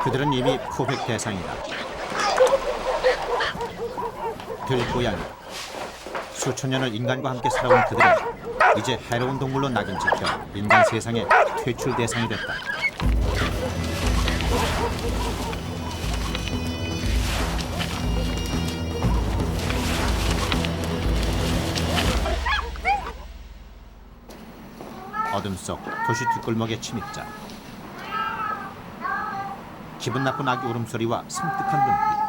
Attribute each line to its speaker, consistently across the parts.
Speaker 1: 그들은 이미 포획 대상이다. 들고양이. 수천 년을 인간과 함께 살아온 그들은 이제 해로운 동물로 낙인 찍혀 인간 세상의 퇴출 대상이 됐다. 어둠 속 도시 뒷골목의 침입자. 기분 나쁜 아기 울음소리와 섬뜩한 눈빛.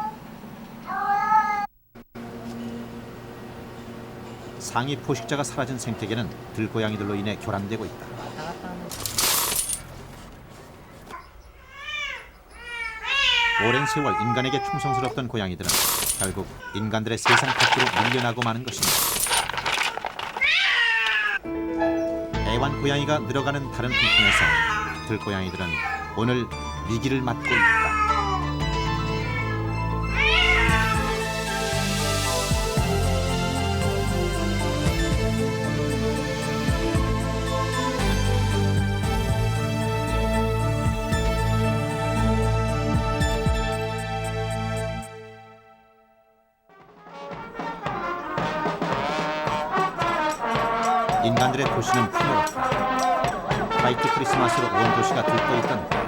Speaker 1: 상위 포식자가 사라진 생태계는 들고양이들로 인해 교란되고 있다. 오랜 세월 인간에게 충성스럽던 고양이들은 결국 인간들의 세상 밖으로 밀려나고 마는 것입니다. 애완 고양이가 늘어가는 다른 풍경에서 들고양이들은 오늘 위기를 맞고 있다. 인간들의 도시는 풍요롭다. 화이트 크리스마스로 온 도시가 들떠있던 때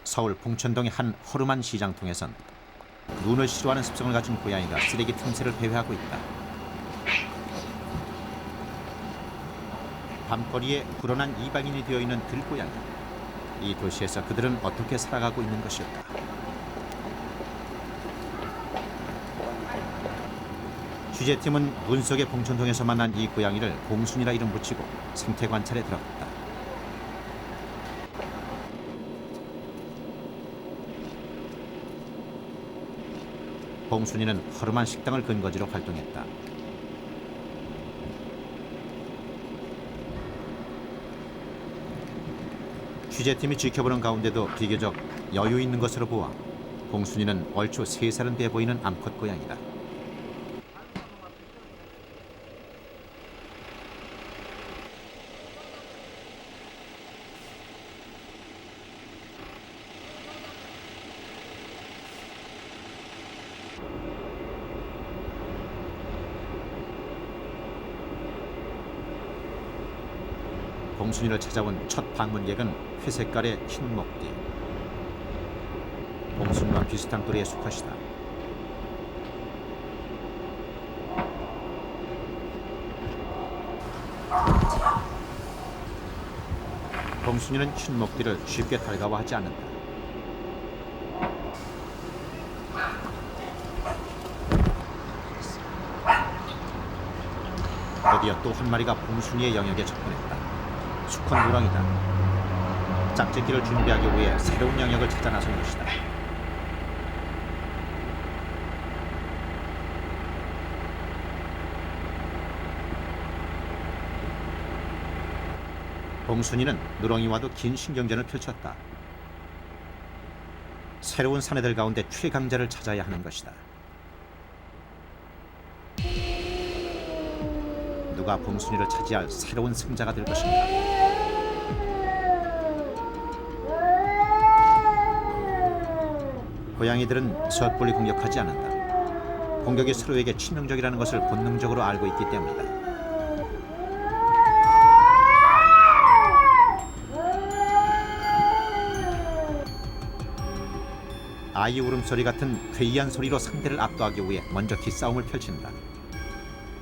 Speaker 1: 서울 봉천동의 한 허름한 시장통에선 눈을 싫어하는 습성을 가진 고양이가 쓰레기 틈새를 배회하고 있다. 밤거리에 불어난 이방인이 되어있는 들고양이. 이 도시에서 그들은 어떻게 살아가고 있는 것일까? 취재팀은 문 속의 봉천동에서 만난 이 고양이를 봉순이라 이름 붙이고 생태 관찰에 들어갔다. 봉순이는 허름한 식당을 근거지로 활동했다. 취재팀이 지켜보는 가운데도 비교적 여유 있는 것으로 보아 봉순이는 얼추 3살은 돼 보이는 암컷 고양이다. 봉순이를 찾아온 첫 방문객은 회색깔의 흰 목띠. 봉순이와 비슷한 또래의 수컷이다. 봉순이는 흰 목띠를 쉽게 달가워하지 않는다. 드디어 또 한 마리가 봉순이의 영역에 접근했다. 수컷 누렁이다. 짝짓기를 준비하기 위해 새로운 영역을 찾아 나선 것이다. 봉순이는 누렁이와도 긴 신경전을 펼쳤다. 새로운 사내들 가운데 최강자를 찾아야 하는 것이다. 누가 봉순이를 차지할 새로운 승자가 될 것인가? 고양이들은 섣불리 공격하지 않는다. 공격이 서로에게 치명적이라는 것을 본능적으로 알고 있기 때문이다. 아이 울음소리 같은 괴이한 소리로 상대를 압도하기 위해 먼저 기싸움을 펼친다.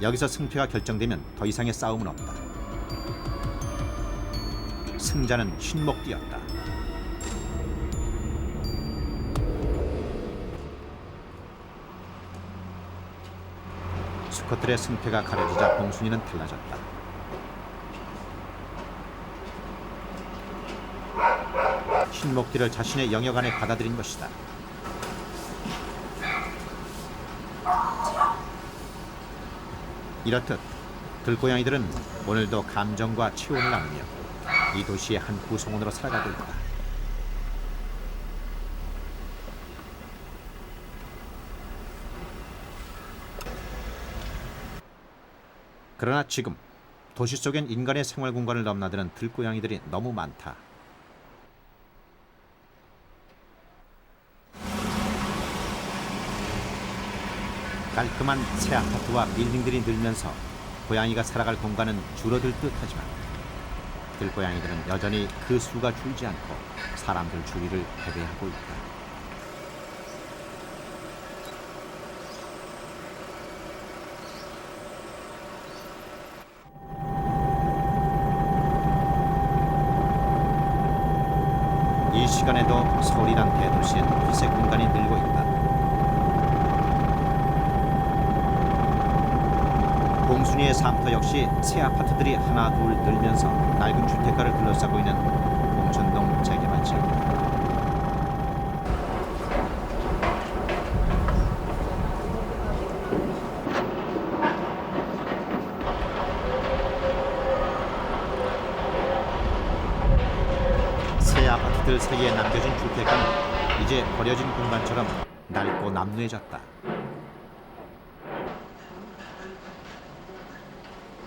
Speaker 1: 여기서 승패가 결정되면 더 이상의 싸움은 없다. 승자는 흰목띠였다. 수컷들의 승패가 가려지자 봉순이는 달라졌다. 흰목띠를 자신의 영역 안에 받아들인 것이다. 이렇듯 들고양이들은 오늘도 감정과 체온을 나누며 이 도시의 한 구성원으로 살아가고 있다. 그러나 지금 도시 속엔 인간의 생활 공간을 넘나드는 들고양이들이 너무 많다. 깔끔한 새 아파트와 빌딩들이 늘면서 고양이가 살아갈 공간은 줄어들 듯하지만 들고양이들은 여전히 그 수가 줄지 않고 사람들 주위를 패배하고 있다. 이 시간에도 서울이란 대도시엔 회색 공간이 늘고 있다. 봉순이의 삶터 역시 새 아파트들이 하나 둘 늘면서 낡은 주택가를 둘러싸고 있는 봉천동 재개발 지역이다. 새 아파트들 사이에 남겨진 주택가는 이제 버려진 공간처럼 낡고 남루해졌다.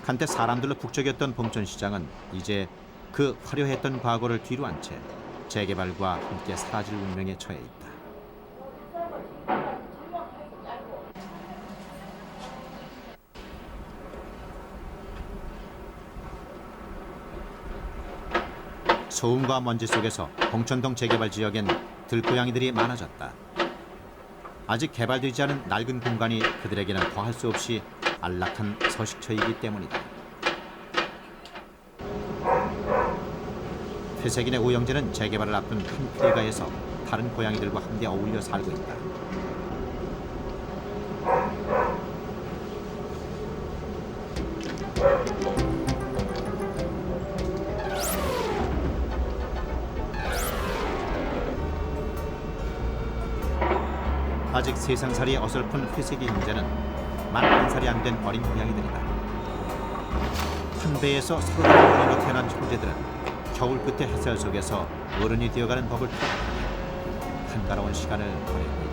Speaker 1: 한때 사람들로 북적였던 봉천시장은 이제 그 화려했던 과거를 뒤로 한 채 재개발과 함께 사라질 운명에 처해 있다. 소음과 먼지 속에서 봉천동 재개발 지역엔 들고양이들이 많아졌다. 아직 개발되지 않은 낡은 공간이 그들에게는 더할 수 없이 안락한 서식처이기 때문이다. 퇴색인의 오영재는 재개발을 앞둔 한 폐가에서 다른 고양이들과 함께 어울려 살고 있다. 아직 세상살이 어설픈 회색이 형제는 만 1살이 안 된 어린 고양이들이다. 한 배에서 서로 다른 어린으로 태어난 형제들은 겨울 끝의 햇살 속에서 어른이 되어가는 법을 터득하며 한가로운 시간을 보내고 있다.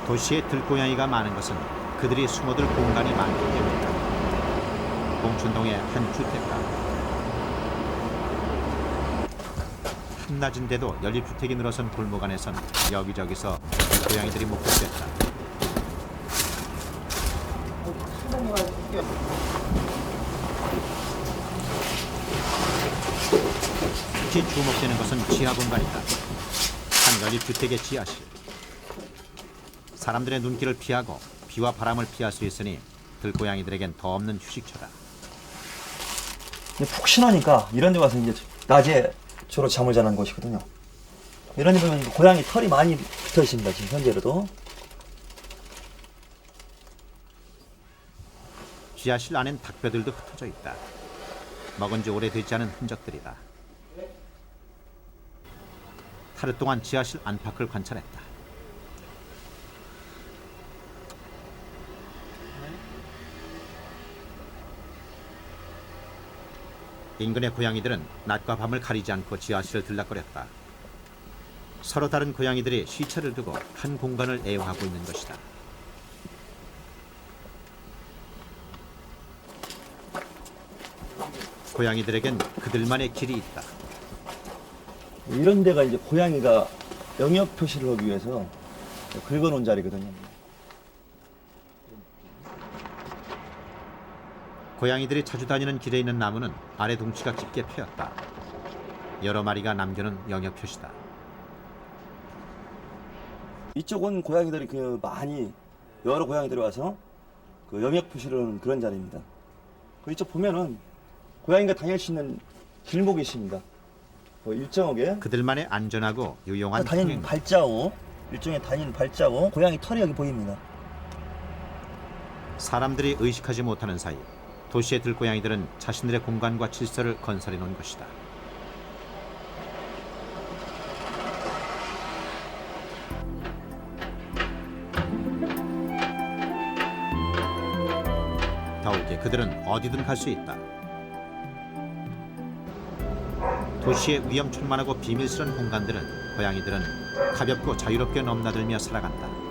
Speaker 1: 도시에 들고양이가 많은 것은 그들이 숨어들 공간이 많기 때문이다. 봉천동의 한 주택가. 한낮인데도 연립주택이 늘어선 골목 안에선 여기저기서 들고양이들이 목격됐다. 특히 주목되는 것은 지하 공간이다. 한 연립주택의 지하실. 사람들의 눈길을 피하고 비와 바람을 피할 수 있으니 들고양이들에겐 더 없는 휴식처다.
Speaker 2: 푹 쉬니까 이런 데 와서 이제 낮에 주로 잠을 자는 곳이거든요. 이런 데 보면 고양이 털이 많이 붙어 있습니다. 지금 현재로도.
Speaker 1: 지하실 안엔 닭뼈들도 흩어져 있다. 먹은 지 오래되지 않은 흔적들이다. 하루 동안 지하실 안팎을 관찰했다. 인근의 고양이들은 낮과 밤을 가리지 않고 지하실을 들락거렸다. 서로 다른 고양이들이 시차를 두고 한 공간을 애용하고 있는 것이다. 고양이들에겐 그들만의 길이 있다.
Speaker 2: 이런 데가 이제 고양이가 영역 표시를 하기 위해서 긁어놓은 자리거든요.
Speaker 1: 고양이들이 자주 다니는 길에 있는 나무는 아래 둥치가 깊게 패였다. 여러 마리가 남겨놓은 영역 표시다.
Speaker 2: 이쪽은 고양이들이 많이 여러 고양이들이 와서 영역 표시를 하는 그런 자리입니다. 이쪽 보면은 고양이가 다닐 수 있는 길목이 있습니다. 일정하게
Speaker 1: 그들만의 안전하고 유용한 사람들이 의식하지 못하는 사이 도시의 들고양이들은 자신들의 공간과 질서를 건설해 놓은 것이다. 더욱이 그들은 어디든 갈 수 있다. 도시의 위험천만하고 비밀스러운 공간들은 고양이들은 가볍고 자유롭게 넘나들며 살아간다.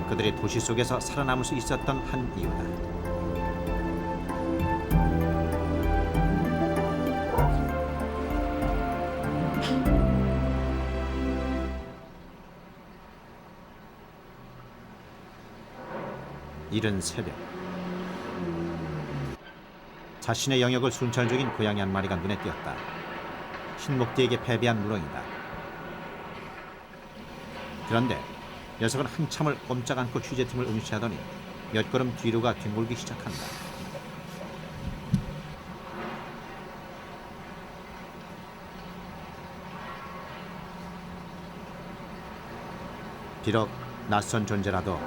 Speaker 1: 그들이 도시 속에서 살아남을 수 있었던 한 이유다. 이른 새벽, 자신의 영역을 순찰 중인 고양이 한 마리가 눈에 띄었다. 흰목대에게 패배한 무렁이다. 그런데 녀석은 한참을 꼼짝 않고 취재팀을 응시하더니 몇 걸음 뒤로가 뒹굴기 시작한다. 비록 낯선 존재라도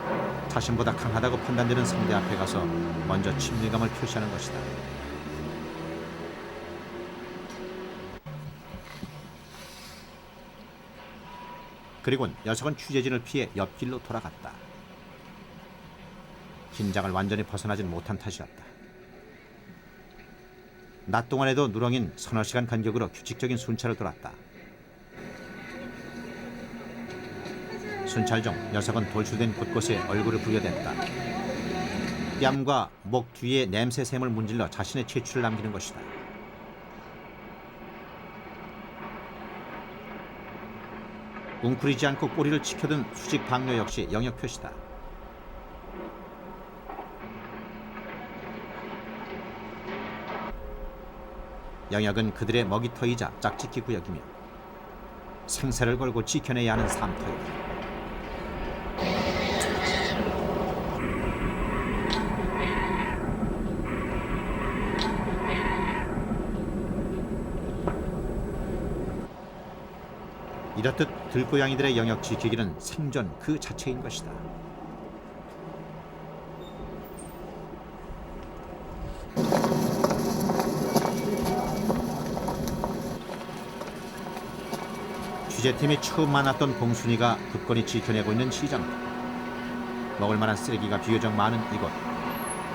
Speaker 1: 자신보다 강하다고 판단되는 상대 앞에 가서 먼저 친밀감을 표시하는 것이다. 그리곤 녀석은 취재진을 피해 옆길로 돌아갔다. 긴장을 완전히 벗어나진 못한 탓이었다. 낮 동안에도 누렁인 서너 시간 간격으로 규칙적인 순찰을 돌았다. 순찰 중 녀석은 돌출된 곳곳에 얼굴을 부여댔다. 뺨과 목 뒤에 냄새샘을 문질러 자신의 채취를 남기는 것이다. 웅크리지 않고 꼬리를 치켜든 수직 방뇨 역시 영역 표시다. 영역은 그들의 먹이터이자 짝짓기 구역이며 생사를 걸고 지켜내야 하는 삶터이다. 이렇듯 들고양이들의 영역 지키기는 생존 그 자체인 것이다. 취재팀이 처음 만났던 봉순이가 굳건히 지켜내고 있는 시장터. 먹을 만한 쓰레기가 비교적 많은 이곳.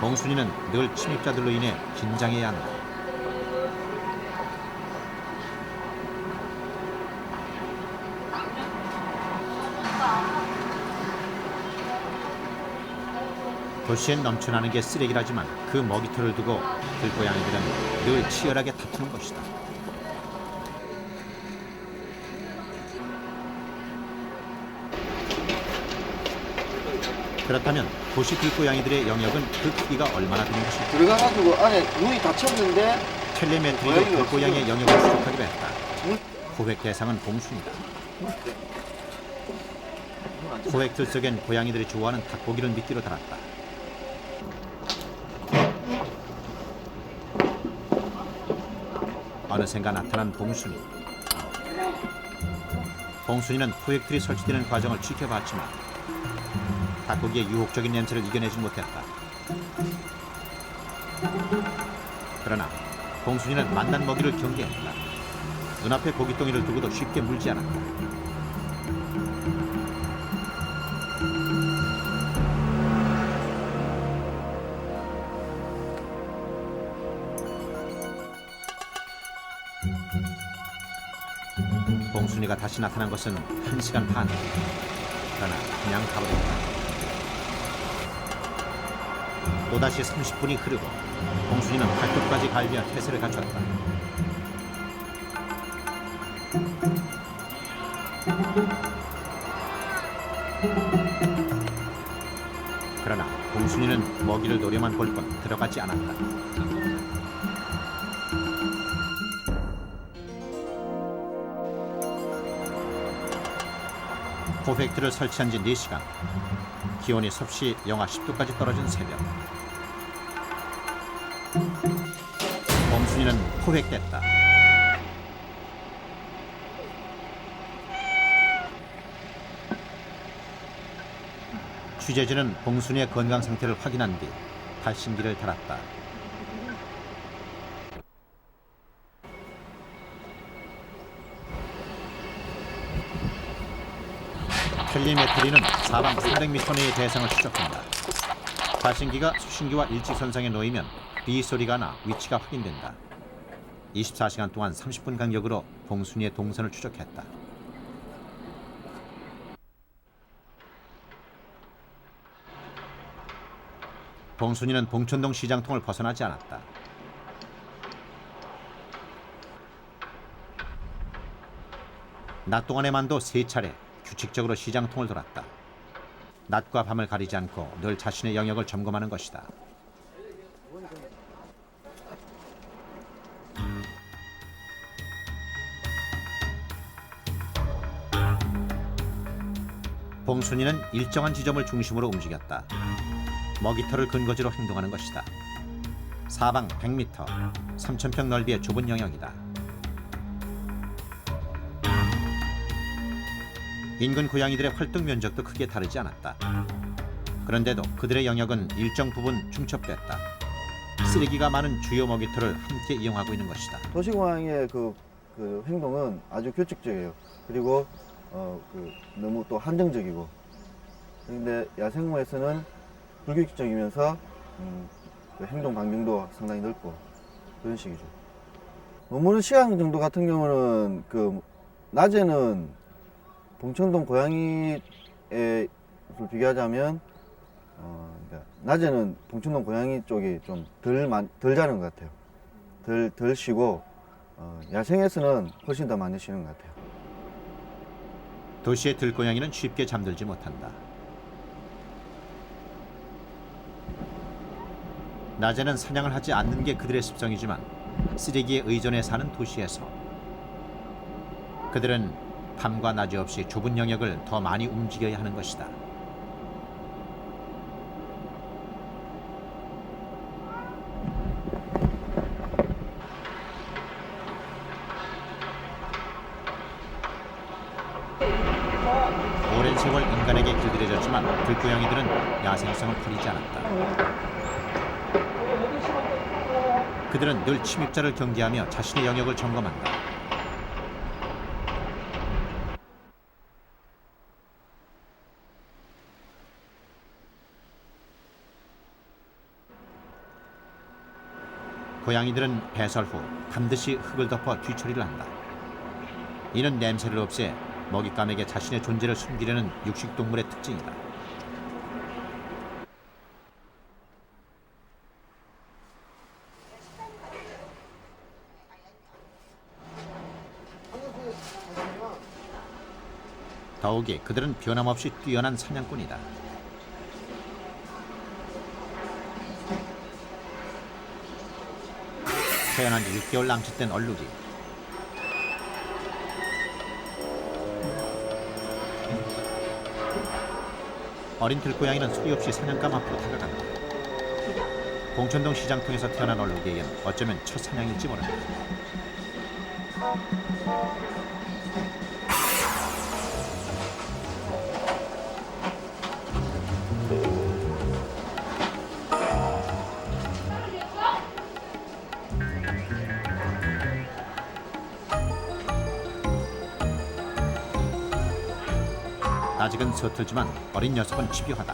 Speaker 1: 봉순이는 늘 침입자들로 인해 긴장해야 한다. 도시엔 넘쳐나는 게 쓰레기라지만 그 먹이터를 두고 들고양이들은 늘 치열하게 다투는 것이다. 그렇다면 도시 들고양이들의 영역은 그 크기가 얼마나 되는 것일까?
Speaker 3: 들어가가지고 안에 문이 닫혔는데
Speaker 1: 텔레메트리로 들고양이의 영역을 추적하기로 했다. 호획 대상은 봉순이다. 호획 들속엔 고양이들이 좋아하는 닭고기를 미끼로 달았다. 어느샌가 나타난 봉순이. 봉순이는 호획틀이 설치되는 과정을 지켜봤지만 닭고기의 유혹적인 냄새를 이겨내지 못했다. 그러나 봉순이는 만난 먹이를 경계했다. 눈앞에 고깃덩이를 두고도 쉽게 물지 않았다. 봉순이가 다시 나타난 것은 1시간 반. 그러나 그냥 가버렸다. 또다시 30분이 흐르고 봉순이는 발톱까지 갈비와 태세를 갖췄다. 그러나 봉순이는 먹이를 노려만 볼 뿐 들어가지 않았다. 호획틀을 설치한 지 4시간. 기온이 섭씨 영하 10도까지 떨어진 새벽. 봉순이는 호획됐다. 취재진은 봉순이의 건강 상태를 확인한 뒤 발신기를 달았다. 텔리메트리는 사방 300m 내의 대상을 추적한다. 발신기가 수신기와 일직선상에 놓이면 비소리가 나 위치가 확인된다. 24시간 동안 30분 간격으로 봉순이의 동선을 추적했다. 봉순이는 봉천동 시장통을 벗어나지 않았다. 낮 동안에만도 3차례 규칙적으로 시장통을 돌았다. 낮과 밤을 가리지 않고 늘 자신의 영역을 점검하는 것이다. 봉순이는 일정한 지점을 중심으로 움직였다. 먹이터를 근거지로 행동하는 것이다. 사방 100m, 3,000평 넓이의 좁은 영역이다. 인근 고양이들의 활동 면적도 크게 다르지 않았다. 그런데도 그들의 영역은 일정 부분 중첩됐다. 쓰레기가 많은 주요 먹이터를 함께 이용하고 있는 것이다.
Speaker 3: 도시고양이의 그 행동은 아주 규칙적이에요. 그리고 너무 또 한정적이고. 그런데 야생모에서는 불규칙적이면서 그 행동 반경도 상당히 넓고 그런 식이죠. 머무는 시간 정도 같은 경우는 낮에는 봉천동 고양이에 비교하자면 그러니까 낮에는 봉천동 고양이 쪽이 좀 덜 자는 것 같아요. 덜 쉬고 야생에서는 훨씬 더 많이 쉬는 것 같아요.
Speaker 1: 도시의 들고양이는 쉽게 잠들지 못한다. 낮에는 사냥을 하지 않는 게 그들의 습성이지만 쓰레기에 의존해 사는 도시에서 그들은 밤과 낮이 없이 좁은 영역을 더 많이 움직여야 하는 것이다. 오랜 세월 인간에게 길들여졌지만 들고양이들은 야생성을 버리지 않았다. 그들은 늘 침입자를 경계하며 자신의 영역을 점검한다. 고양이들은 배설 후 반드시 흙을 덮어 뒤처리를 한다. 이는 냄새를 없애 먹잇감에게 자신의 존재를 숨기려는 육식동물의 특징이다. 더욱이 그들은 변함없이 뛰어난 사냥꾼이다. 태어난 지 6개월 남짓된 얼룩이 어린 들고양이는 소리 없이 사냥감 앞으로 다가간다. 봉천동 시장통에서 태어난 얼룩이에겐 어쩌면 첫 사냥일지 모른다. 아직은 서툴지만 어린 녀석은 집요하다.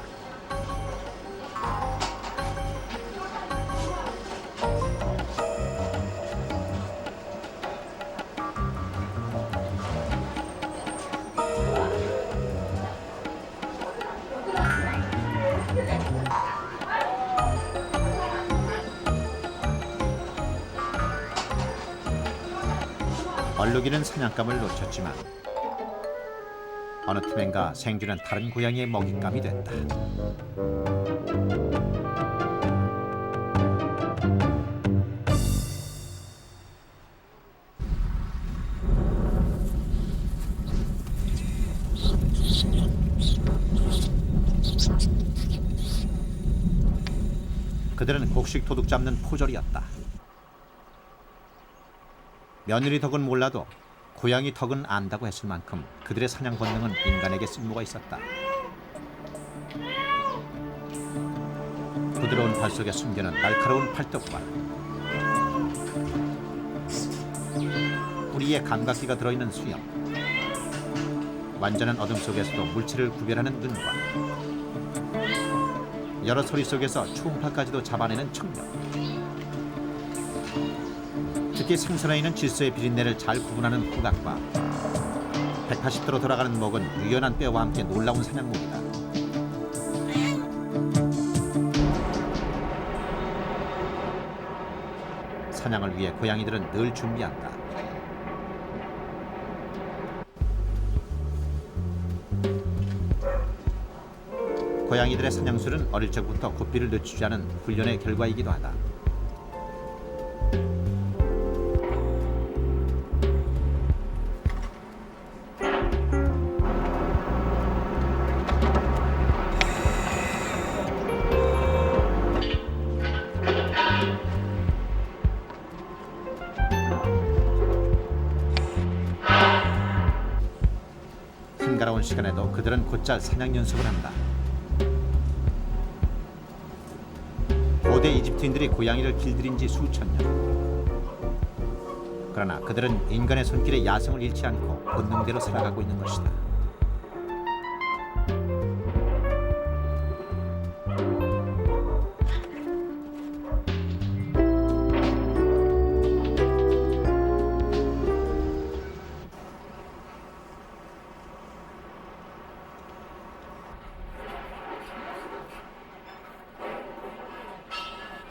Speaker 1: 얼룩이는 사냥감을 놓쳤지만 어느 틈엔가 생쥐는 다른 고양이의 먹잇감이 됐다. 그들은 곡식 도둑 잡는 포졸이었다. 며느리 덕은 몰라도 고양이 덕은 안다고 했을 만큼 그들의 사냥 본능은 인간에게 쓸모가 있었다. 부드러운 발 속에 숨겨놓은 날카로운 팔뚝과 뿌리에 감각기가 들어있는 수염, 완전한 어둠 속에서도 물체를 구별하는 눈과 여러 소리 속에서 초음파까지도 잡아내는 청력. 특히 생선에 있는 질소의 비린내를 잘 구분하는 후각과 180도로 돌아가는 목은 유연한 뼈와 함께 놀라운 사냥목이다. 사냥을 위해 고양이들은 늘 준비한다. 고양이들의 사냥술은 어릴 적부터 고삐를 늦추지 않은 훈련의 결과이기도 하다. 한가로운 시간에도 그들은 곧잘 사냥 연습을 한다. 고대 이집트인들이 고양이를 길들인 지 수천 년. 그러나 그들은 인간의 손길에 야성을 잃지 않고 본능대로 살아가고 있는 것이다.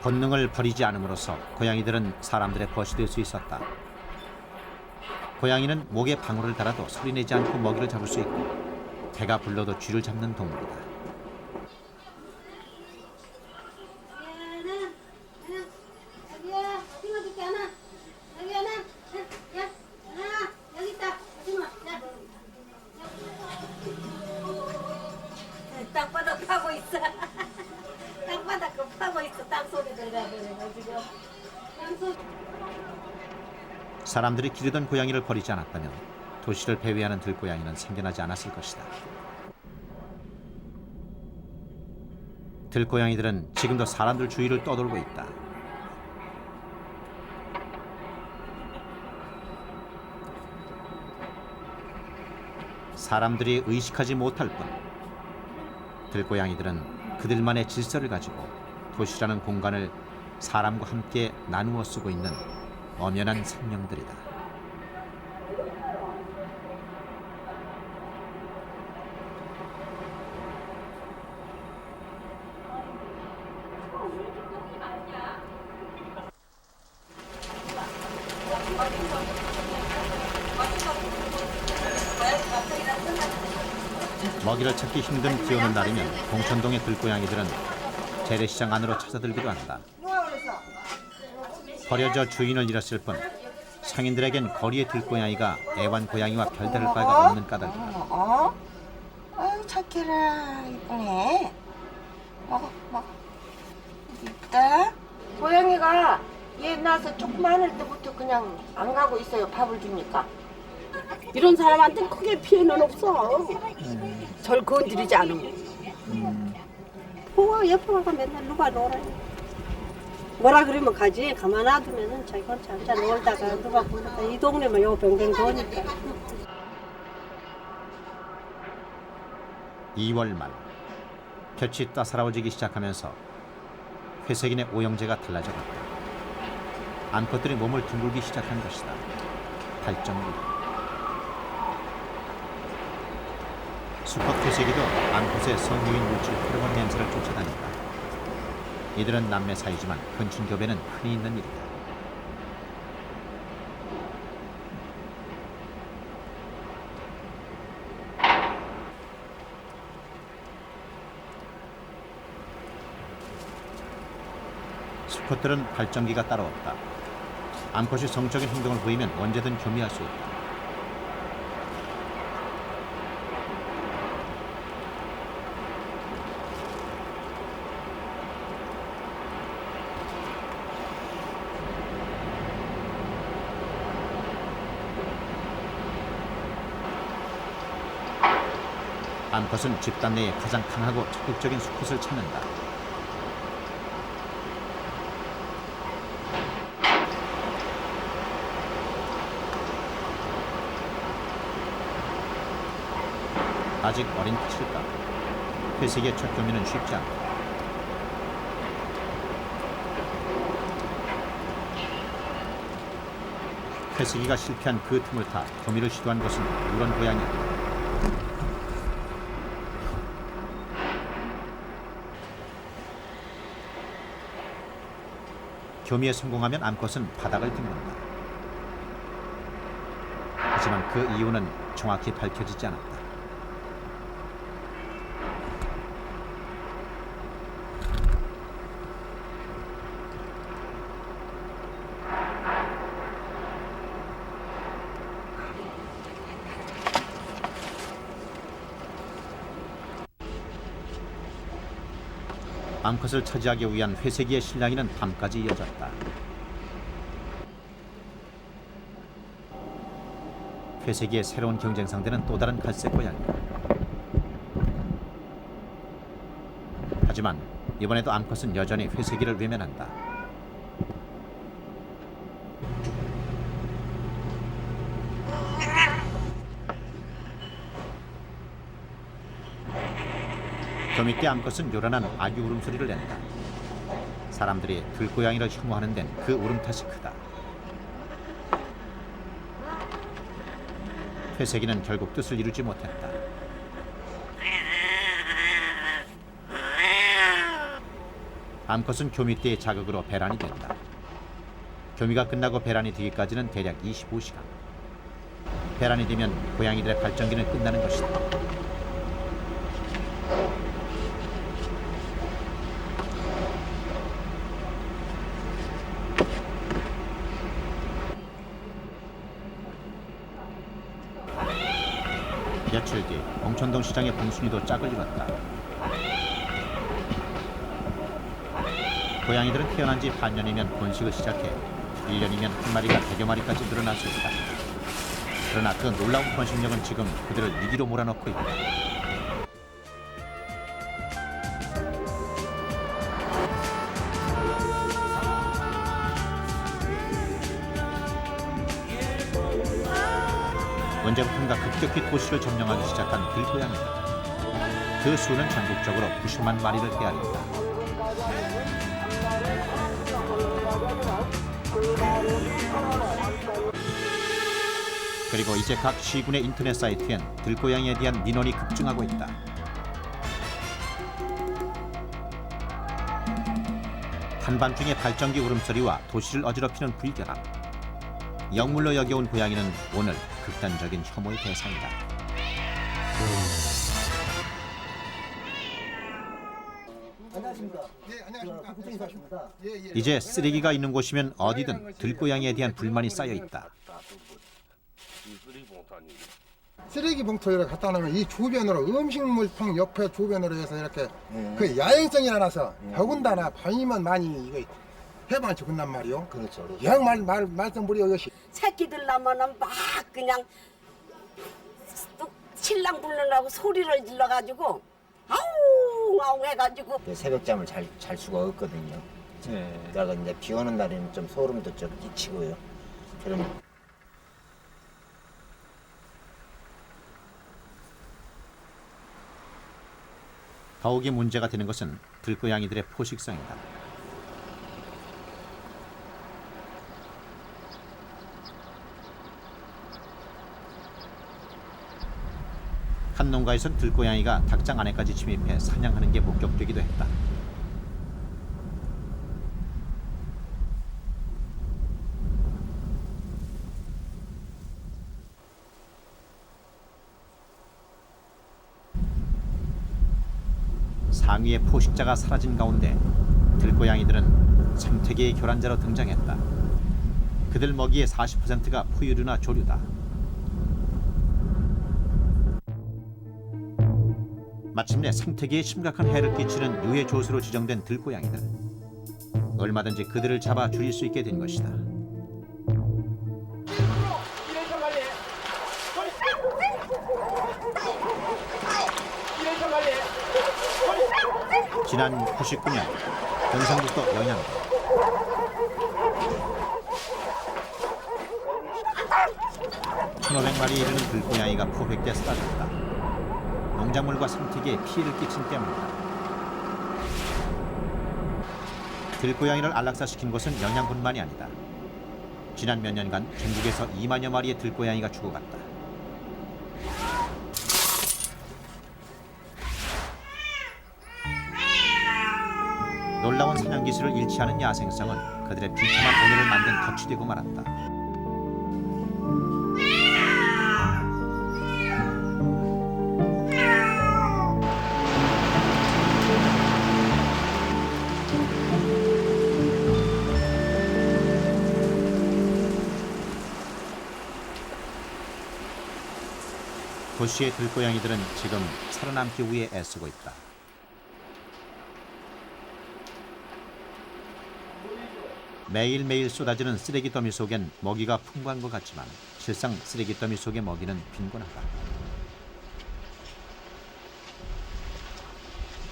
Speaker 1: 본능을 버리지 않음으로써 고양이들은 사람들의 벗이 될 수 있었다. 고양이는 목에 방울을 달아도 소리내지 않고 먹이를 잡을 수 있고 개가 불러도 쥐를 잡는 동물이다.
Speaker 4: 땅바닥 파고 있어. 땅바닥 그 파고 있어. 땅소리 들려가지고.
Speaker 1: 사람들이 기르던 고양이를 버리지 않았다면 도시를 배회하는 들고양이는 생겨나지 않았을 것이다. 들고양이들은 지금도 사람들 주위를 떠돌고 있다. 사람들이 의식하지 못할 뿐 들고양이들은 그들만의 질서를 가지고 도시라는 공간을 사람과 함께 나누어 쓰고 있는 엄연한 생명들이다. 먹이를 찾기 힘든 비오는 날이면 봉천동의 들고양이들은 재래시장 안으로 찾아들기도 한다. 버려져 주인을 잃었을 뿐 상인들에겐 거리의 들고양이가 애완고양이와 별다를 바가 없는 까닭이다.
Speaker 4: 아유 착해라. 이쁘네. 먹어. 있다. 고양이가 얘 낳아서 조그마할 때부터 그냥 안 가고 있어요. 밥을 주니까. 이런 사람한테 크게 피해는 없어. 절 건드리지 않으면. 보고 옆에 가서 맨날 누가 놀아요. 뭐라 그러면 가지. 가만 놔두면은 자기 혼자 앉아 놀다가 누가 부르다 이 동네만 요 뱅뱅 도니까.
Speaker 1: 2월 말 볕이 따사로워지기 시작하면서 회색인의 오형제가 달라져 갔다. 암컷들이 몸을 둥글기 시작한 것이다. 발정기. 수컷 회색이도 암컷의 성유인 물질 호르몬 냄새를 쫓아다닌다. 이들은 남매 사이지만 근친교배는 흔히 있는 일이다. 수컷들은 발정기가 따로 없다. 암컷이 성적인 행동을 보이면 언제든 교미할 수 있다. 암컷은 집단 내에 가장 강하고 적극적인 수컷을 찾는다. 아직 어린 탓일까? 회색의 첫 교미는 쉽지 않다. 회색이가 실패한 그 틈을 타 교미를 시도한 것은 이런 고양이였다. 교미에 성공하면 암컷은 바닥을 딛는다. 하지만 그 이유는 정확히 밝혀지지 않았다. 암컷을 차지하기 위한 회색이의 실랑이는 밤까지 이어졌다. 회색이의 새로운 경쟁 상대는 또 다른 갈색 고양이. 하지만 이번에도 암컷은 여전히 회색이를 외면한다. 교미때 암컷은 요란한 아기 울음소리를 낸다. 사람들이 들고양이를 혐오하는 데는 그 울음 탓이 크다. 회색이는 결국 뜻을 이루지 못했다. 암컷은 교미때의 자극으로 배란이 된다. 교미가 끝나고 배란이 되기까지는 대략 25시간. 배란이 되면 고양이들의 발전기는 끝나는 것이다. 며칠 뒤 봉천동 시장의 봉순이도 짝을 이뤘다. 고양이들은 태어난 지 반년이면 번식을 시작해 1년이면 한 마리가 100여 마리까지 늘어날 수 있다. 그러나 그 놀라운 번식력은 지금 그들을 위기로 몰아넣고 있다. 언제부턴가 급격히 도시를 점령하기 시작한 들고양이들. 그 수는 전국적으로 90만 마리를 헤아린다. 그리고 이제 각 시군의 인터넷 사이트엔 들고양이에 대한 민원이 급증하고 있다. 한밤중의 발전기 울음소리와 도시를 어지럽히는 불결함. 영물로 여겨온 고양이는 오늘 극단적인 혐오의 대상이다.
Speaker 2: 안녕하십니까.
Speaker 5: 예, 안녕하십니까.
Speaker 2: 국정이사십니다.
Speaker 5: 예, 예.
Speaker 1: 이제 쓰레기가 있는 곳이면 어디든 들고양이에 대한 불만이 쌓여 있다.
Speaker 5: 쓰레기 봉투를 갖다 놓으면 이 주변으로 음식물통 옆에 주변으로 해서 이렇게
Speaker 2: 예.
Speaker 5: 그 야행성이 나서 더군다나 밤이면 많이 이거 해방치 끝난 말이요.
Speaker 2: 그렇죠.
Speaker 5: 영 말씀드려 이것이
Speaker 4: 새끼들 나면은 막 그냥 신랑 부르려고 소리를 질러가지고 아우 아우 해가지고
Speaker 6: 새벽잠을 잘 수가 없거든요. 그러다가 이제 비 오는 날에는 좀 소름도 좀 끼치고요. 그럼
Speaker 1: 더욱이 문제가 되는 것은 들고양이들의 포식성이다. 한 농가에선 들고양이가 닭장 안에까지 침입해 사냥하는 게 목격되기도 했다. 상위의 포식자가 사라진 가운데 들고양이들은 생태계의 교란자로 등장했다. 그들 먹이의 40%가 포유류나 조류다. 마침내 생태계에 심각한 해를 끼치는 유해 조수로 지정된 들고양이들. 얼마든지 그들을 잡아 줄일 수 있게 된 것이다. 지난 99년 경상북도 영양도 1,500마리에 이르는 들고양이가 포획돼 사라졌다. 농작물과 생태계에 피해를 끼친 때문이다. 들고양이를 안락사시킨 것은 영양군만이 아니다. 지난 몇 년간 전국에서 2만여 마리의 들고양이가 죽어갔다. 놀라운 사냥 기술을 잃지 않은 야생성은 그들의 비참한 오늘을 만든 덫이 되고 말았다. 도시의 들고양이들은 지금 살아남기 위해 애쓰고 있다. 매일매일 쏟아지는 쓰레기 더미 속엔 먹이가 풍부한 것 같지만 실상 쓰레기 더미 속의 먹이는 빈곤하다.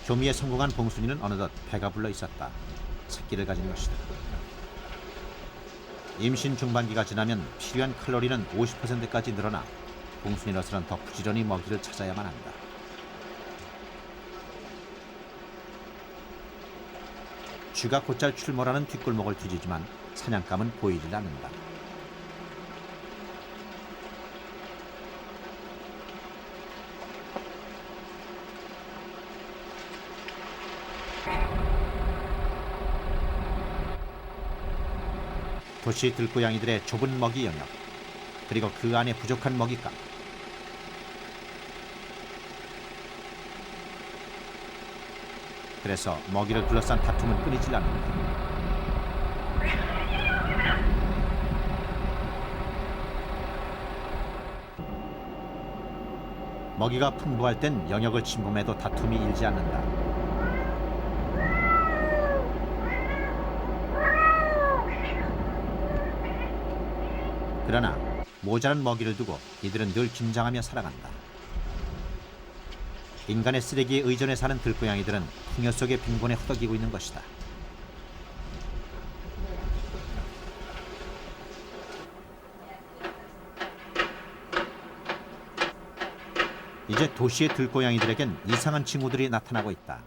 Speaker 1: 교미에 성공한 봉순이는 어느덧 배가 불러 있었다. 새끼를 가진 것이다. 임신 중반기가 지나면 필요한 칼로리는 50%까지 늘어나 봉순이로서는 더 부지런히 먹이를 찾아야만 한다. 쥐가 곧잘 출몰하는 뒷골목을 뒤지지만 사냥감은 보이질 않는다. 도시 들고양이들의 좁은 먹이 영역, 그리고 그 안에 부족한 먹잇감. 그래서 먹이를 둘러싼 다툼은 끊이질 않는다. 먹이가 풍부할 땐 영역을 침범해도 다툼이 일지 않는다. 그러나 모자란 먹이를 두고 이들은 늘 긴장하며 살아간다. 인간의 쓰레기에 의존해 사는 들고양이들은 풍요 속의 빈곤에 허덕이고 있는 것이다. 이제 도시의 들고양이들에겐 이상한 징후들이 나타나고 있다.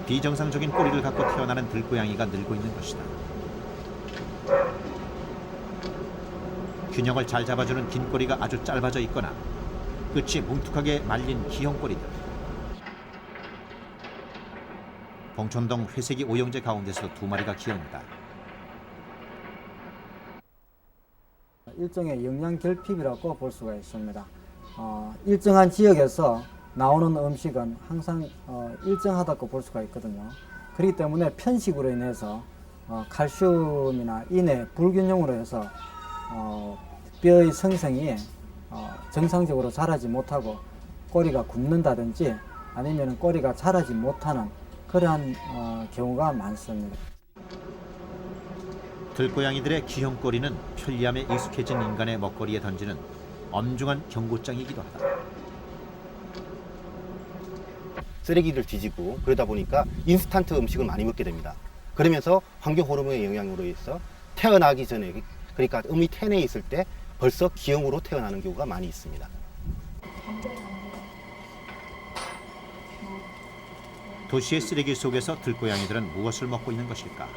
Speaker 1: 비정상적인 꼬리를 갖고 태어나는 들고양이가 늘고 있는 것이다. 균형을 잘 잡아주는 긴 꼬리가 아주 짧아져 있거나 끝이 뭉툭하게 말린 기형 꼬리들. 봉천동 회색이 오형제 가운데서 두 마리가 기형이다.
Speaker 7: 일종의 영양 결핍이라고 볼 수가 있습니다. 일정한 지역에서 나오는 음식은 항상 일정하다고 볼 수가 있거든요. 그렇기 때문에 편식으로 인해서 칼슘이나 인의 불균형으로 해서 뼈의 성생이 정상적으로 자라지 못하고 꼬리가 굽는다든지 아니면 꼬리가 자라지 못하는 그러한 경우가 많습니다.
Speaker 1: 들고양이들의 기형 꼬리는 편리함에 익숙해진 인간의 먹거리에 던지는 엄중한 경고장이기도 하다.
Speaker 8: 쓰레기를 뒤지고 그러다 보니까 인스턴트 음식을 많이 먹게 됩니다. 그러면서 환경 호르몬의 영향으로 해서 태어나기 전에, 그러니까 음이 태내에 있을 때 벌써 기형으로 태어나는 경우가 많이 있습니다.
Speaker 1: 도시의 쓰레기 속에서 들고양이들은 무엇을 먹고 있는 것일까?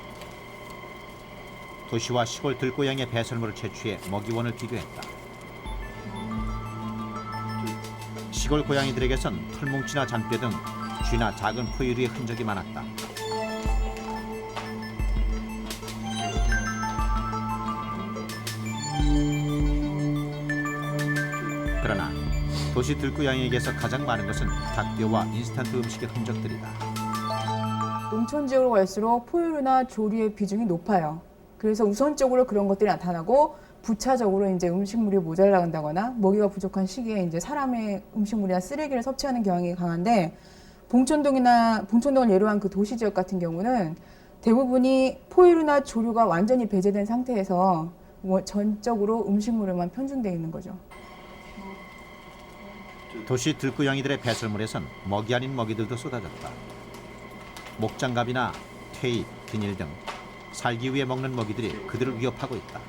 Speaker 1: 도시와 시골 들고양이의 배설물을 채취해 먹이원을 비교했다. 시골 고양이들에게선 털뭉치나 잔뼈 등 쥐나 작은 포유류의 흔적이 많았다. 그러나 도시 들고양이에게서 가장 많은 것은 닭뼈와 인스턴트 음식의 흔적들이다.
Speaker 9: 농촌 지역으로 갈수록 포유류나 조류의 비중이 높아요. 그래서 우선적으로 그런 것들이 나타나고 부차적으로 이제 음식물이 모자라간다거나 먹이가 부족한 시기에 이제 사람의 음식물이나 쓰레기를 섭취하는 경향이 강한데, 봉천동을 예로 한 그 도시 지역 같은 경우는 대부분이 포유류나 조류가 완전히 배제된 상태에서 전적으로 음식물에만 편중되어 있는 거죠.
Speaker 1: 도시 들고양이들의 배설물에선 먹이 아닌 먹이들도 쏟아졌다. 목장갑이나 퇴잎, 비닐 등 살기 위해 먹는 먹이들이 그들을 위협하고 있다.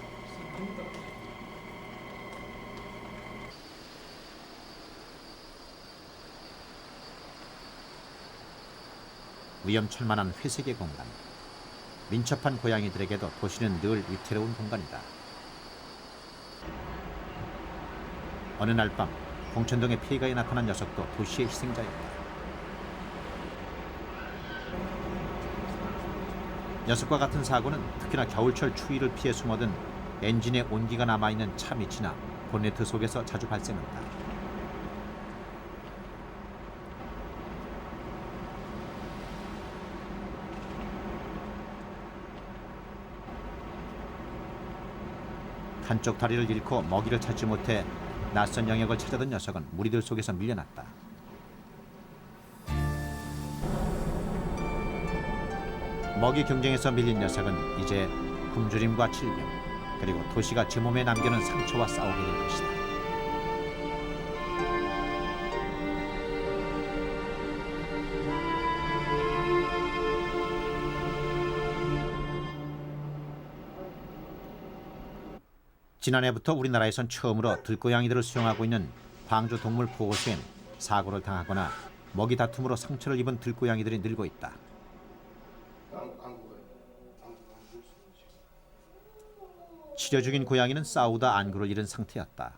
Speaker 1: 위험천만한 회색의 공간. 민첩한 고양이들에게도 도시는 늘 위태로운 공간이다. 어느 날 밤 봉천동의 폐가에 나타난 녀석도 도시의 희생자였다. 녀석과 같은 사고는 특히나 겨울철 추위를 피해 숨어든 엔진에 온기가 남아있는 차 밑이나 본네트 속에서 자주 발생한다. 한쪽 다리를 잃고 먹이를 찾지 못해 낯선 영역을 찾아든 녀석은 무리들 속에서 밀려났다. 먹이 경쟁에서 밀린 녀석은 이제 굶주림과 질병, 그리고 도시가 제 몸에 남겨놓은 상처와 싸우게 될 것이다. 지난해부터 우리나라에선 처음으로 들고양이들을 수용하고 있는 광주 동물보호소엔 사고를 당하거나 먹이 다툼으로 상처를 입은 들고양이들이 늘고 있다. 치료 중인 고양이는 싸우다 안구를 잃은 상태였다.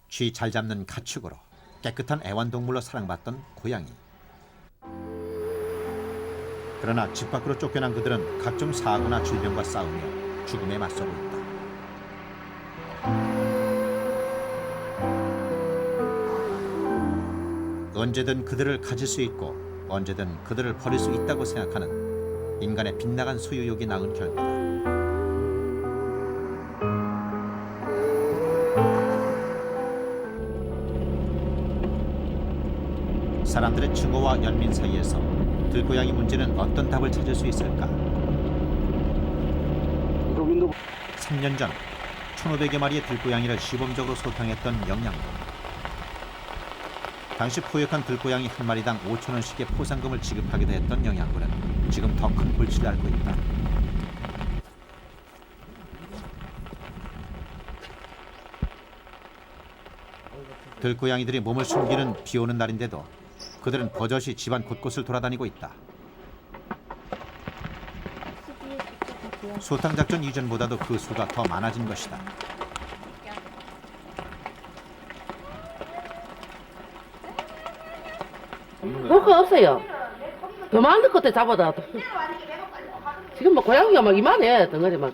Speaker 1: 쥐 잘 잡는 가축으로 깨끗한 애완동물로 사랑받던 고양이. 그러나 집 밖으로 쫓겨난 그들은 각종 사고나 질병과 싸우며 죽음에 맞서고 있다. 언제든 그들을 가질 수 있고 언제든 그들을 버릴 수 있다고 생각하는 인간의 빗나간 소유욕이 낳은 결과다. 사람들의 증오와 연민 사이에서 들고양이 문제는 어떤 답을 찾을 수 있을까? 3년 전 1,500여 마리의 들고양이를 시범적으로 소탕했던 영양군. 당시 포획한 들고양이 한 마리당 5,000원씩의 포상금을 지급하기도 했던 영양군은 지금 더 큰 골치를 앓고 있다. 들고양이들이 몸을 숨기는 비 오는 날인데도 그들은 버젓이 집안 곳곳을 돌아다니고 있다. 소탕 작전 이전보다도 그 수가 더 많아진 것이다.
Speaker 10: 볼 거 없어요. 더 많은 것들 잡아다. 지금 뭐 고양이가 막 이만해 덩어리 막.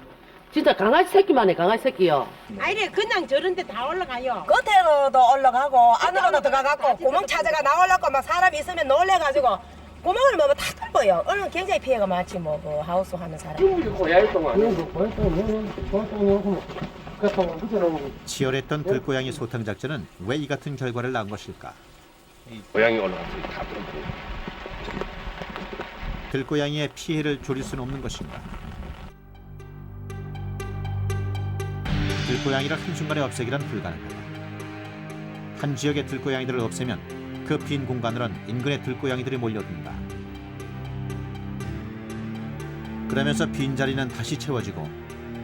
Speaker 10: 진짜 강아지 새끼만 해 강아지 새끼요.
Speaker 4: 아니 그냥 저런데 다 올라가요.
Speaker 11: 겉에로도 올라가고 안으로도 들어가고 구멍 찾아가 나오려고 막 사람이 있으면 놀래가지고 구멍을 뭐 다 뚫어요. 오늘 굉장히 피해가 많지 뭐 그 하우스 하는 사람.
Speaker 1: 치열했던 들고양이 소탕 작전은 왜 이 같은 결과를 낳은 것일까?
Speaker 12: 고양이 올라가서 다 뚫고.
Speaker 1: 들고양이의 피해를 줄일 수는 없는 것인가? 들고양이를 한순간에 없애기란 불가능하다. 한 지역의 들고양이들을 없애면 그 빈 공간으론 인근의 들고양이들이 몰려든다. 그러면서 빈자리는 다시 채워지고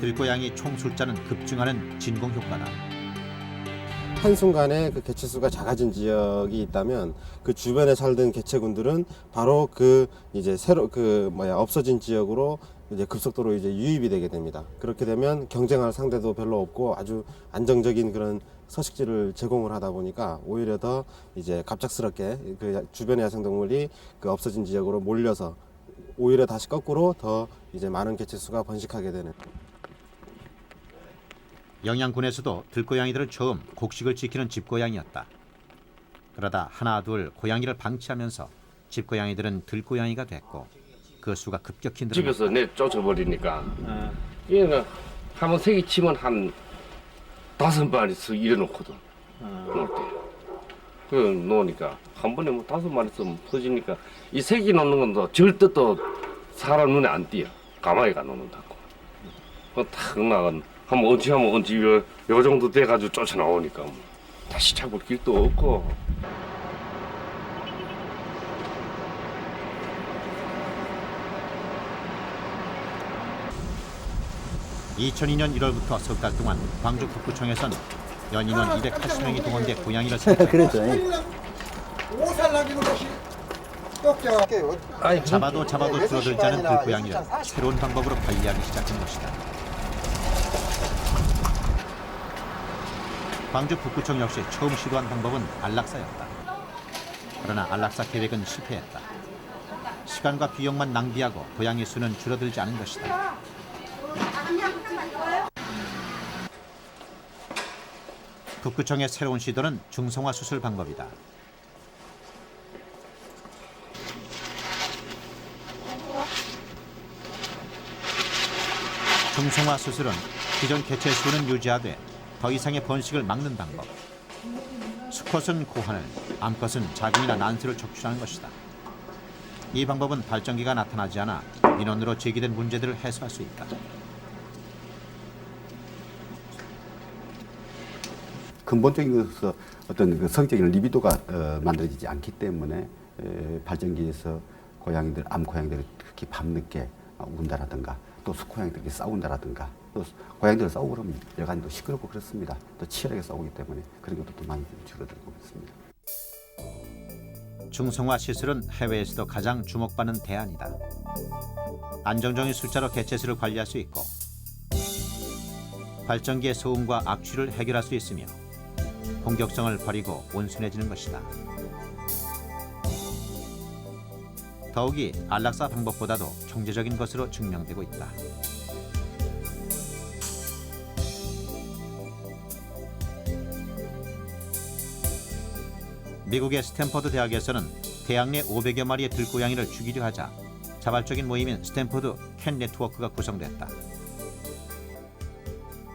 Speaker 1: 들고양이 총 숫자는 급증하는 진공 효과다.
Speaker 13: 한순간에 그 개체수가 작아진 지역이 있다면 그 주변에 살던 개체군들은 바로 그 이제 새로 없어진 지역으로 이제 급속도로 이제 유입이 되게 됩니다. 그렇게 되면 경쟁할 상대도 별로 없고 아주 안정적인 그런 서식지를 제공을 하다 보니까 오히려 더 이제 갑작스럽게 그 주변의 야생동물이 그 없어진 지역으로 몰려서 오히려 다시 거꾸로 더 이제 많은 개체수가 번식하게 되는.
Speaker 1: 영양군에서도 들고양이들을 처음 곡식을 지키는 집고양이였다. 그러다 하나 둘 고양이를 방치하면서 집고양이들은 들고양이가 됐고 그 수가 급격히 늘어났다.
Speaker 12: 집에서 내 쫓아버리니까 얘는 한번 새끼 치면 한 5마리씩 일어놓거든. 놓을 때. 그 놓으니까 한 번에 뭐 5마리씩 터지니까 이 새끼 놓는 건 더 절대 또 사람 눈에 안 띄어. 가만히가 놓는다고. 탁 나간 한번 언제 요 정도 돼가지고 쫓아나오니까 뭐. 다시 잡을 길도 없고.
Speaker 1: 2002년 1월부터 석 달 동안 광주 북구청에선 연인원 280명이 동원돼 고양이를 설치했다.
Speaker 5: 오살 나기는 것이 꺾여.
Speaker 1: 잡아도 줄어들지 않은 들고양이를 새로운 방법으로 관리하기 시작한 것이다. 광주 북구청 역시 처음 시도한 방법은 안락사였다. 그러나 안락사 계획은 실패했다. 시간과 비용만 낭비하고 고양이 수는 줄어들지 않은 것이다. 북구청의 새로운 시도는 중성화 수술 방법이다. 중성화 수술은 기존 개체 수는 유지하되 더 이상의 번식을 막는 방법. 수컷은 고환을, 암컷은 자궁이나 난수를 척추하는 것이다. 이 방법은 발정기가 나타나지 않아 민원으로 제기된 문제들을 해소할 수 있다.
Speaker 14: 근본적인 것으로 어떤 그 성적인 리비도가 만들어지지 않기 때문에 발전기에서 고양이들, 암고양이들이 특히 밤늦게 운다라든가 또 수고양이들이 싸운다라든가 또 고양이들 싸우고 그러면 여간이 또 시끄럽고 그렇습니다. 또 치열하게 싸우기 때문에 그런 것도 또 많이 좀 줄어들고 있습니다.
Speaker 1: 중성화 시술은 해외에서도 가장 주목받는 대안이다. 안정적인 숫자로 개체 수를 관리할 수 있고 발전기의 소음과 악취를 해결할 수 있으며 공격성을 버리고 온순해지는 것이다. 더욱이 안락사 방법보다도 경제적인 것으로 증명되고 있다. 미국의 스탠퍼드 대학에서는 대학 내 500여 마리의 들고양이를 죽이려 하자 자발적인 모임인 스탠퍼드 캣 네트워크가 구성됐다.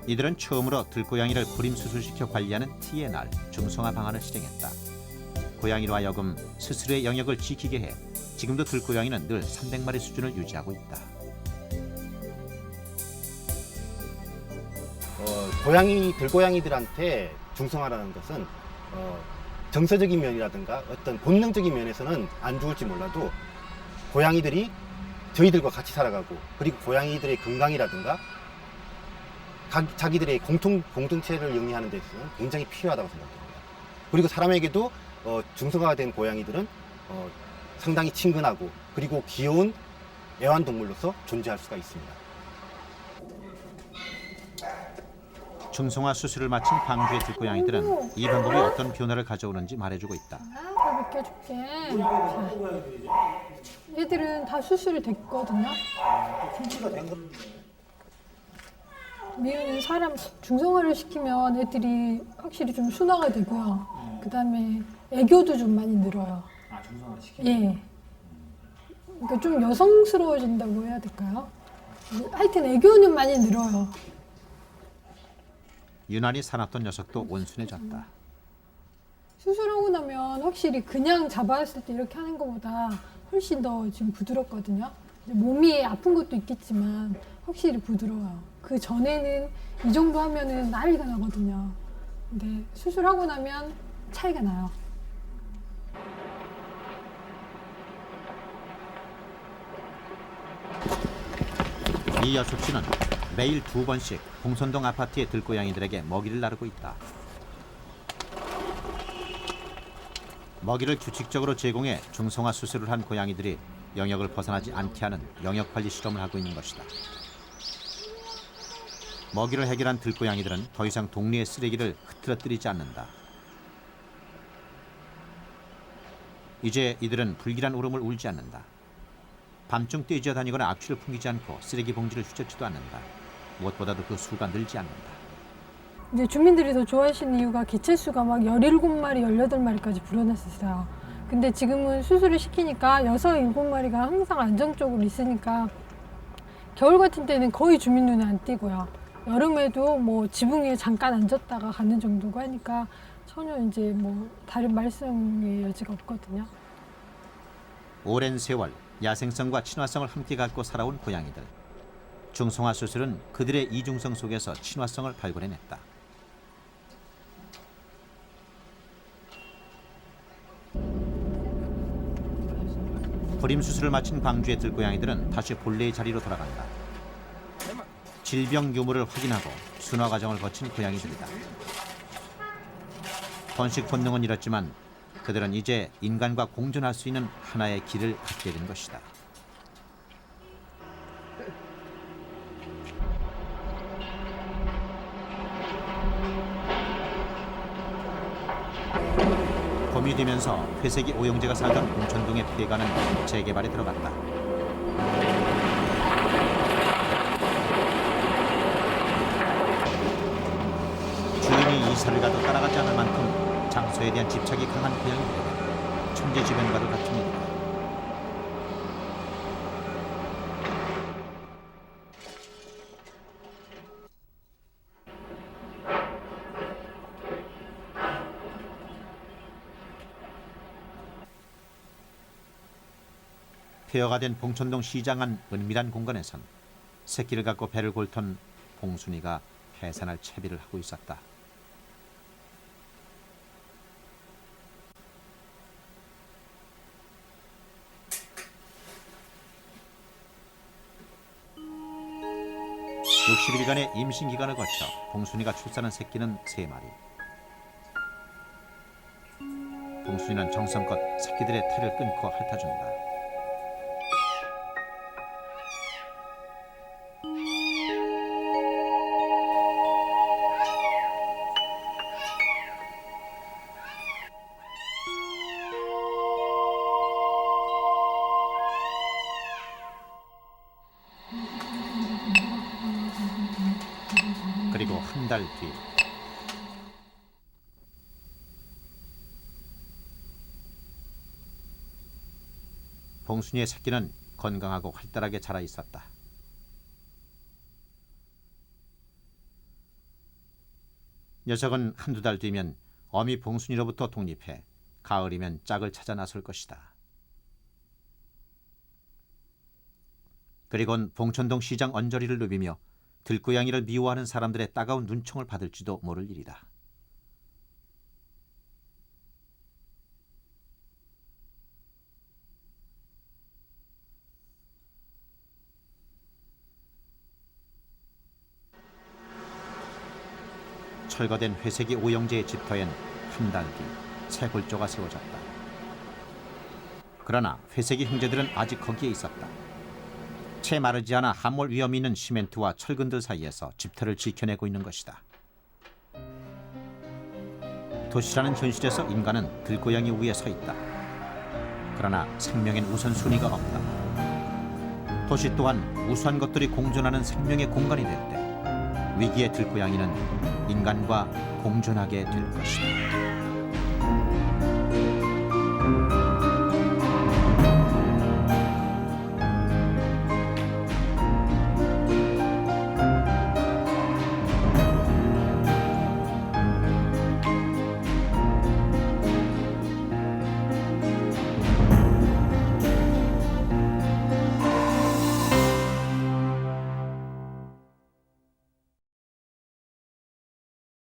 Speaker 1: 이들은 처음으로 들고양이를 불임 수술시켜 관리하는 TNR 중성화 방안을 실행했다. 고양이로 하여금 스스로의 영역을 지키게 해 지금도 들고양이는 늘 300마리 수준을 유지하고 있다.
Speaker 8: 들고양이들한테 중성화라는 것은 정서적인 면이라든가 어떤 본능적인 면에서는 안 좋을지 몰라도 고양이들이 저희들과 같이 살아가고 그리고 고양이들의 건강이라든가 자기들의 공동체를 영위하는 데 있어서는 굉장히 필요하다고 생각합니다. 그리고 사람에게도 중성화가 된 고양이들은 상당히 친근하고 그리고 귀여운 애완동물로서 존재할 수가 있습니다.
Speaker 1: 중성화 수술을 마친 광주의 들고양이들은 이 방법이 어떤 변화를 가져오는지 말해주고 있다.
Speaker 15: 다 벗겨줄게. 자, 얘들은 다 수술이 됐거든요. 미우는 사람 중성화를 시키면 애들이 확실히 좀 순화가 되고요. 그 다음에 애교도 좀 많이 늘어요.
Speaker 16: 아, 중성화 시키면?
Speaker 15: 예. 그러니까 좀 여성스러워진다고 해야 될까요? 하여튼 애교는 많이 늘어요.
Speaker 1: 유난히 사납던 녀석도 온순해졌다.
Speaker 15: 수술하고 나면 확실히 그냥 잡았을 때 이렇게 하는 것보다 훨씬 더 지금 부드럽거든요. 몸이 아픈 것도 있겠지만 확실히 부드러워요. 그 전에는 이 정도 하면은 난리가 나거든요. 근데 수술하고 나면 차이가 나요.
Speaker 1: 이여숙 씨는 매일 2번씩 봉선동 아파트의 들고양이들에게 먹이를 나르고 있다. 먹이를 규칙적으로 제공해 중성화 수술을 한 고양이들이 영역을 벗어나지 않게 하는 영역관리 실험을 하고 있는 것이다. 먹이를 해결한 들고양이들은 더 이상 동네의 쓰레기를 흐트러뜨리지 않는다. 이제 이들은 불길한 울음을 울지 않는다. 밤중 뛰어다니거나 악취를 풍기지 않고 쓰레기 봉지를 휘젓지도 않는다. 무엇보다도 그 수가 늘지 않는다.
Speaker 15: 이제 주민들이 더 좋아하시는 이유가 개체 수가 막 17마리, 18마리까지 불어났었어요. 근데 지금은 수술을 시키니까 6, 7마리가 항상 안정적으로 있으니까 겨울 같은 때는 거의 주민 눈에 안 띄고요. 여름에도 뭐 지붕 위에 잠깐 앉았다가 가는 정도고 하니까 전혀 이제 뭐 다른 말썽의 여지가 없거든요.
Speaker 1: 오랜 세월 야생성과 친화성을 함께 갖고 살아온 고양이들. 중성화 수술은 그들의 이중성 속에서 친화성을 발굴해냈다. 불임 수술을 마친 광주의 들고양이들은 다시 본래의 자리로 돌아간다. 질병 유무를 확인하고 순화 과정을 거친 고양이들이다. 번식 본능은 잃었지만 그들은 이제 인간과 공존할 수 있는 하나의 길을 갖게 된 것이다. 봄이 되면서 회색이 오영재가 살던 봉천동의 폐가는 재개발에 들어갔다. 주인이 이사를 가도 따라가지 않을 만큼 장소에 대한 집착이 강한 고양이들에게 천재지변과도 같은 일이다. 폐허가 된 봉천동 시장 안 은밀한 공간에선 새끼를 갖고 배를 골턴 봉순이가 해산할 채비를 하고 있었다. (60일간의) 임신 기간을 거쳐 봉순이가 출산한 새끼는 3마리. 봉순이는 정성껏 새끼들의 태를 끊고 핥아준다. 그리고 한 달 뒤 봉순이의 새끼는 건강하고 활달하게 자라 있었다. 녀석은 한두 달 뒤면 어미 봉순이로부터 독립해 가을이면 짝을 찾아 나설 것이다. 그리곤 봉천동 시장 언저리를 누비며 들고양이를 미워하는 사람들의 따가운 눈총을 받을지도 모를 일이다. 철거된 회색이 오영재의 집터엔 한 달 뒤 새 골조가 세워졌다. 그러나 회색이 형제들은 아직 거기에 있었다. 채 마르지 않아 함몰 위험이 있는 시멘트와 철근들 사이에서 집터를 지켜내고 있는 것이다. 도시라는 현실에서 인간은 들고양이 위에 서 있다. 그러나 생명엔 우선순위가 없다. 도시 또한 우수한 것들이 공존하는 생명의 공간이 될 때 위기의 들고양이는 인간과 공존하게 될 것이다.